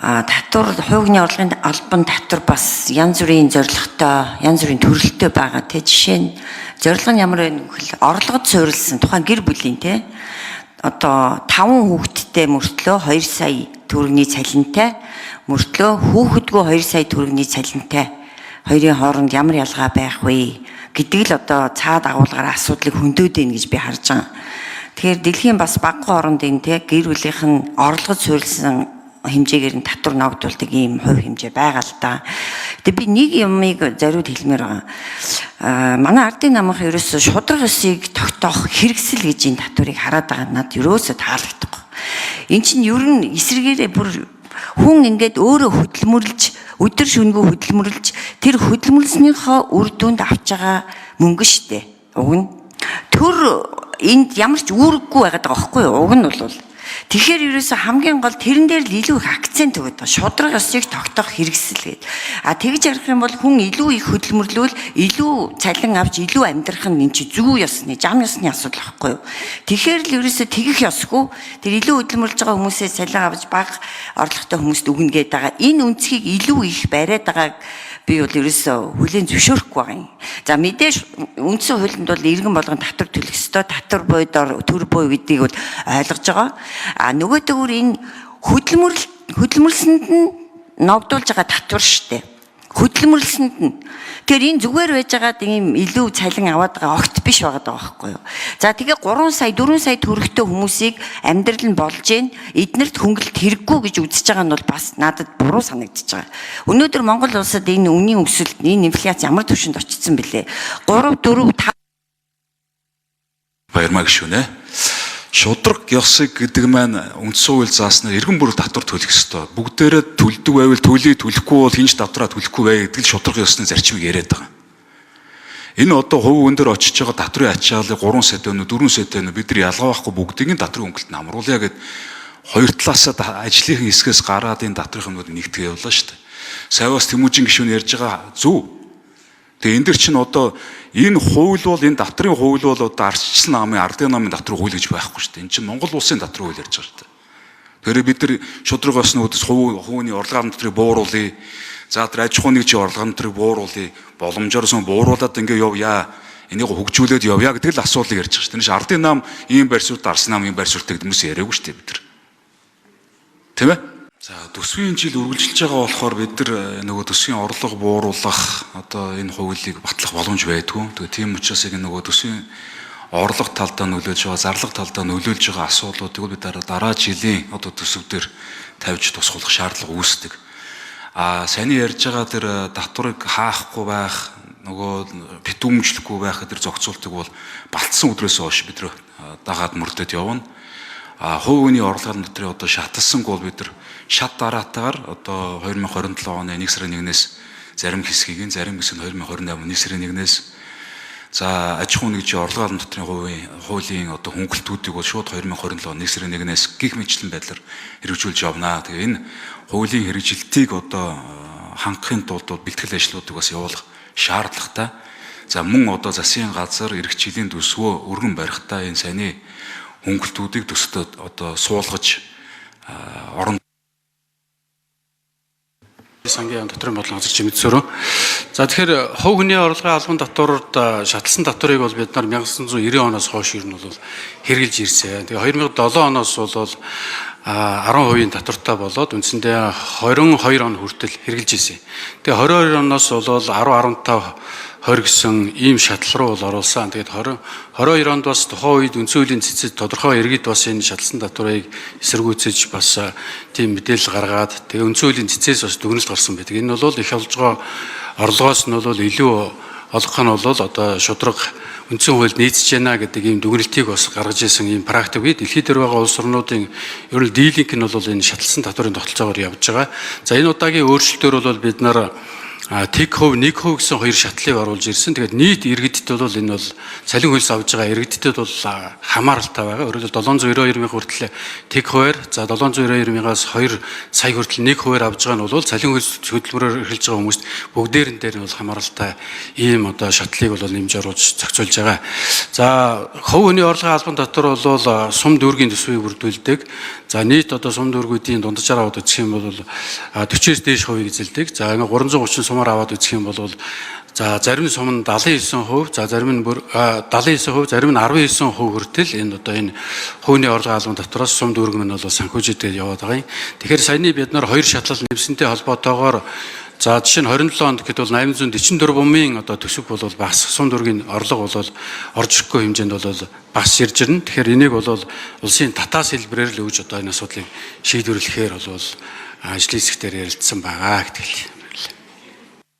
татвар хувийн орлогын албан татвар бас янз бүрийн зорилготой, янз бүрийн төрөлтэй байгаа. Тэ жишээ нь зорилго нь ямар вэ гэвэл орлогод суурилсан тухайн гэр бүлийн тэ одоо 5 хүүхэдтэй мөртлөө 2 сая төгрөгийн цалинтай, мөртлөө хүүхэдгүй 2 сая төгрөгийн цалинтай хоёрын хооронд ямар ялгаа байх вэ гэдэг л одоо цаад агуулгаар асуудлыг хөндөд ийн гэж би харж байгаа. Тэгэхээр дэлхийн бас багахан орондын тэ гэр бүлийнх нь орлогод суурилсан хэмжээгээр нь татвар ногдуулдаг ийм хувь хэмжээ байгаа л да. Тэгээ би нэг юмыг зориуд хэлмээр байгаа. Манай ардын намынх ерөөсө шудраг ёсыг тогтоох хэрэгсэл гэж энэ татварыг хараад байгаа надад ерөөсө таалагдахгүй. Энд чинь ер нь эсрэгээрээ бүр хүн ингээд өөрөө хөдөлмөрлж, өдөр шөнөгүй хөдөлмөрлж, тэр хөдөлмөрлснийхөө үр дүнд авч байгаа мөнгө штэ. Уг нь төр энд ямар ч үүрэггүй байгаад байгаа байхгүй юу? Уг нь бол тэгэхээр ерөөсө хамгийн гол тэрэн дээр л илүү их акцент өгöd байгаа. Шудраг ёсыг тогтоох хэрэгсэл гээд. Тэгж ярих юм бол хүн илүү их хөдөлмөрлөвөл илүү цалин авч илүү амьдрах нь энэ чи зөв ёсны, зам ёсны асуудал байхгүй юу? Тэгэхээр л ерөөсө тэгэх ёсгүй. Тэр илүү хөдөлмөрлж байгаа хүмүүсээ цалин авч бага орлоготой хүмүүст өгнө гээд байгаа. Энэ үнцгийг илүү их бариад байгааг би бол ерөөсөө хүлээн зөвшөөрөхгүй байгаа юм. За мэдээж үндсэн хуулинд бол иргэн болгон татвар төлөх ёстой, татвар буйдоор төр буй гэдгийг бол ойлгож байгаа. Нөгөө төгөр энэ хөдөлмөрлсөнд нь ногдуулж байгаа татвар штэ. Хөдөлмөрлсөнд нь. Тэгэхээр энэ зүгээр байж байгаа ийм илүү цалин аваад байгаа огт биш байгаа байхгүй юу. За тэгээ 3 сая 4 сая төгрөгтэй хүмүүсийг амьдрал нь болж гин эднэрт хөнгөлөлт хэрэггүй гэж үзэж байгаа нь бол бас надад буруу санагдчихж байгаа. Өнөөдөр Монгол улсад энэ үнийн өсөлт, энэ инфляц ямар түвшинд очсон бэлээ? 3 4 5 Баярмаа гişүнэ. Шудраг ёсыг гэдэг маань үндсэн хууль зааснаар иргэн бүр татвар төлөх ёстой. Бүгдээрээ төлдөг байвал төлөе, төлөхгүй бол хинж татвараа төлөхгүй бай гэдэг л шудраг ёсны зарчмыг яриад байгаа. Энэ одоо хувь өндөр очиж байгаа татврын ачааллыг 3 сая төгрөг, 4 сая төгрөг бид нар ялгаа байхгүй бүгдийг татврын хөнгөлөлтөнд амруулъя гэд хоёр талаасаа ажлынхын хэсгээс гараад энэ татврын хөнгөлөлт нэгтгэе явуулаа шүү дээ. Саяас Тэмүүжин гишүүн ярьж байгаа зөв. Тэгээ энэ дэр чинь одоо энэ хууль бол энэ татврын хууль бол одоо ардчилсан намын ардын намын татврын хууль гэж байхгүй шүү дээ. Энэ чинь Монгол улсын татврын хууль ярьж байгаа шүү дээ. Тэгэхээр бид нар шудраг ёсны үдэс хувийн орлогын татрыг бууруулъя. За тэр аж ахуйн нэгжийн орлогын татрыг бууруулъя. Боломжоорсон бууруулаад ингээ явъя. Энийг хөгжүүлээд явъя гэдэг л асуудлыг ярьж байгаа шүү дээ. Ардын нам ийм байр суурьд арсан нам ийм байр суурьтай гэдэг хүмүүс яриаггүй шүү дээ бид нар. Тэ мэ? За төсвийн жил үргэлжилж байгаа болохоор бид нар нөгөө төсвийн орлого бууруулах одоо энэ хуулийг батлах боломж байдгүй. Тэгээ тийм учраас яг нөгөө төсвийн орлого талдаа нөлөөлж байгаа, зарлага талдаа нөлөөлж байгаа асуудлуудыг бид дараа жилийн одоо төсөвдөр тавьж тусгуулах шаардлага үүсдэг. Саний ярьж байгаа тэр татварыг хаахгүй байх, нөгөө битүүмжлэхгүй байх тэр зохицуултыг бол балтсан өдрөөс хойш бид нар дагаад мөрдөд явна. Хувийн орлогын татрын одоо шаталсанг бол бид нар шат дараатаар одоо 2027 оны 1 сарын 1-ээс зарим хэсгийг зарим хэсэг нь 2028 оны 1 сарын 1-ээс за аж ахуйн нэгжийн орлогын татрын хуулийн одоо хөнгөлтүүдийг бол шууд 2027 оны 1 сарын 1-ээс гих мэтлэн байдлаар хэрэгжүүлж явна. Тэгээ энэ хуулийн хэрэгжилтийг одоо хангахын тулд бэлтгэл ажлуудыг бас явуулах шаардлагатай. За мөн одоо засгийн газар эрхчлэлийн төсвөө өргөн барихтаа энэ саний хөнгөлтүүдийг төсөлд одоо суулгаж орон сангийн татврын бодлого газар чимэдсөөрөө. За тэгэхээр хувь хүний орлогын албан татварт шатлсан татварыг бол бид нар 1990 оноос хойш ер нь бол хэрэгжилж ирсэн. Тэгээ 2007 оноос бол 10% татвартай болоод үндсэндээ 22 он хүртэл хэрэгжилж ирсэн. Тэгээ 22 оноос бол 10-15 гэсэн ийм шатлал руу бол оруулсан. Тэгээд 22 онд бас тухайн үед үндсэн хуулийн цэцэд тодорхой иргэд бас энэ шатлсан татварыг эсэргүүцэж бас тийм мэдээлэл гаргаад тэгээд үндсэн хуулийн цэцээс бас дүгнэлт гарсан байдаг. Энэ бол их олж байгаа орлогоос нь бол илүү олох нь бол одоо шудраг үндсэн хуульд нийцэж байна гэдэг ийм дүгнэлтийг бас гаргаж ирсэн ийм практик үед дэлхийд дээр байгаа улс орнуудын ер нь дийлинг нь бол энэ шатлсан татварын тогтолцоогоор явж байгаа. За энэ удаагийн өөрчлөлтөөр бол бид нар тэг хөв, нэг хөв гэсэн хоёр шатлыг оруулж ирсэн. Тэгээд нийт иргэдэд бол энэ бол цалин хөлс авж байгаа иргэдэд бол хамааралтай байгаа. Өөрөөр хэлбэл 792 мянга хүртэл тэг хуваар, за 792 мянгаас 2 сая хүртэл нэг хуваар авж байгаа нь бол цалин хөлс хөтөлбөрөөр эрхэлж байгаа хүмүүст бүгдээрэн дээр нь бол хамааралтай ийм одоо шатлыг бол нэмж оруулж зохицуулж байгаа. За хөв хүний орлогын албан дотор бол сум дүүргийн төсвийг бүрдүүлдэг. За нийт одоо сум дүүргүүдийн дунджаар аваад үзэх юм бол 40-с дээш хувийг эзэлдэг. За 330 сумаар аваад үзэх юм бол за зарим сум нь 79%, за зарим нь 79%, зарим нь 19% хүртэл энэ одоо энэ хувийн орлогын албан дотроос сум дүүрэг нь бол санхүүжилтээр яваад байгаа юм. Тэгэхээр саяны бид нар хоёр шатлал нэмсэнтэй холбоотойгоор за жишээ нь 27 онд гэхэд бол 844 бумын одоо төсөв бол бас сум дүүргийн орлого бол орж ирэхгүй хэмжээнд бол бас ирж ирнэ. Тэгэхээр энийг бол улсын татаас хэлбэрээр л өгж одоо энэ асуудлыг шийдвэрлэхээр бол ажлын хэсгээр ярилцсан байгаа гэдэг л.